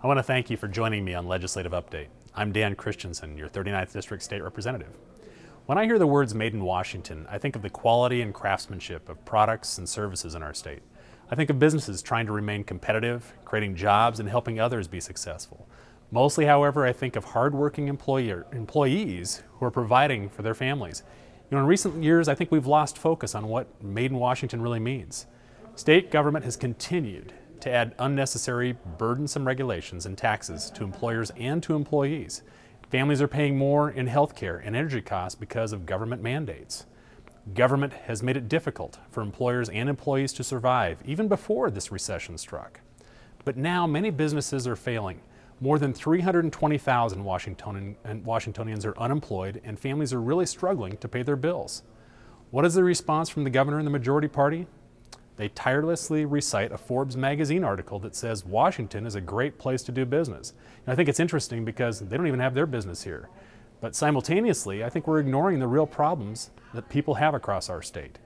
I want to thank you for joining me on Legislative Update. I'm Dan Kristiansen, your 39th District State Representative. When I hear the words Made in Washington, I think of the quality and craftsmanship of products and services in our state. I think of businesses trying to remain competitive, creating jobs, and helping others be successful. Mostly, however, I think of hardworking employees who are providing for their families. In recent years, I think we've lost focus on what Made in Washington really means. State government has continued to add unnecessary, burdensome regulations and taxes to employers and to employees. Families are paying more in health care and energy costs because of government mandates. Government has made it difficult for employers and employees to survive, even before this recession struck. But now many businesses are failing. More than 320,000 Washingtonians are unemployed, and families are really struggling to pay their bills. What is the response from the governor and the majority party? They tirelessly recite a Forbes magazine article that says Washington is a great place to do business. And I think it's interesting because they don't even have their business here. But simultaneously, I think we're ignoring the real problems that people have across our state.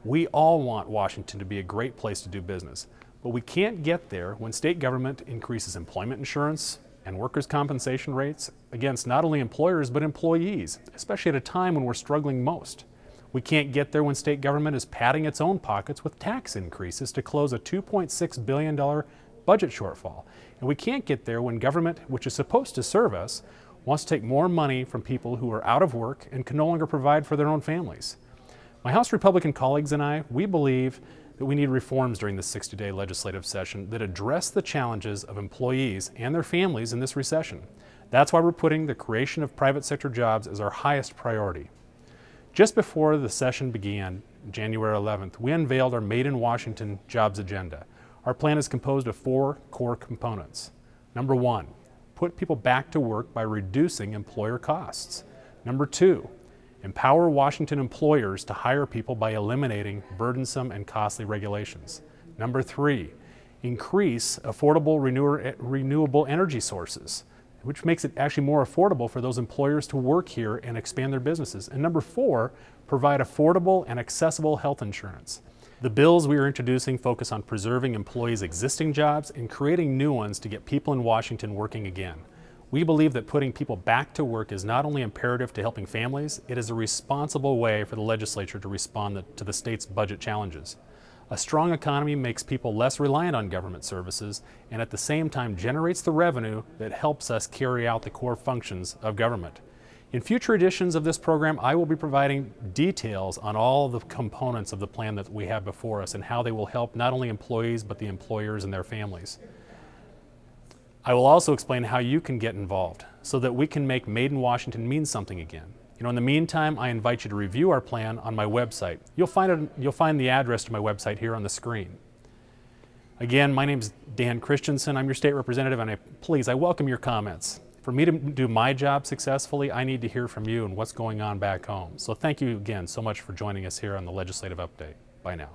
We all want Washington to be a great place to do business, but we can't get there when state government increases employment insurance and workers' compensation rates against not only employers but employees, especially at a time when we're struggling most. We can't get there when state government is padding its own pockets with tax increases to close a $2.6 billion budget shortfall. And we can't get there when government, which is supposed to serve us, wants to take more money from people who are out of work and can no longer provide for their own families. My House Republican colleagues and I, we believe that we need reforms during this 60-day legislative session that address the challenges of employees and their families in this recession. That's why we're putting the creation of private sector jobs as our highest priority. Just before the session began, January 11th, we unveiled our Made in Washington jobs agenda. Our plan is composed of 4 core components. Number 1, put people back to work by reducing employer costs. Number 2, empower Washington employers to hire people by eliminating burdensome and costly regulations. Number 3, increase affordable renewable energy sources, which makes it actually more affordable for those employers to work here and expand their businesses. And number 4, provide affordable and accessible health insurance. The bills we are introducing focus on preserving employees' existing jobs and creating new ones to get people in Washington working again. We believe that putting people back to work is not only imperative to helping families, it is a responsible way for the legislature to respond to the state's budget challenges. A strong economy makes people less reliant on government services and at the same time generates the revenue that helps us carry out the core functions of government. In future editions of this program, I will be providing details on all the components of the plan that we have before us and how they will help not only employees but the employers and their families. I will also explain how you can get involved so that we can make Made in Washington mean something again. In the meantime, I invite you to review our plan on my website. You'll find the address to my website here on the screen. Again, my name is Dan Kristiansen. I'm your state representative, and I welcome your comments. For me to do my job successfully, I need to hear from you and what's going on back home. So thank you again so much for joining us here on the Legislative Update. Bye now.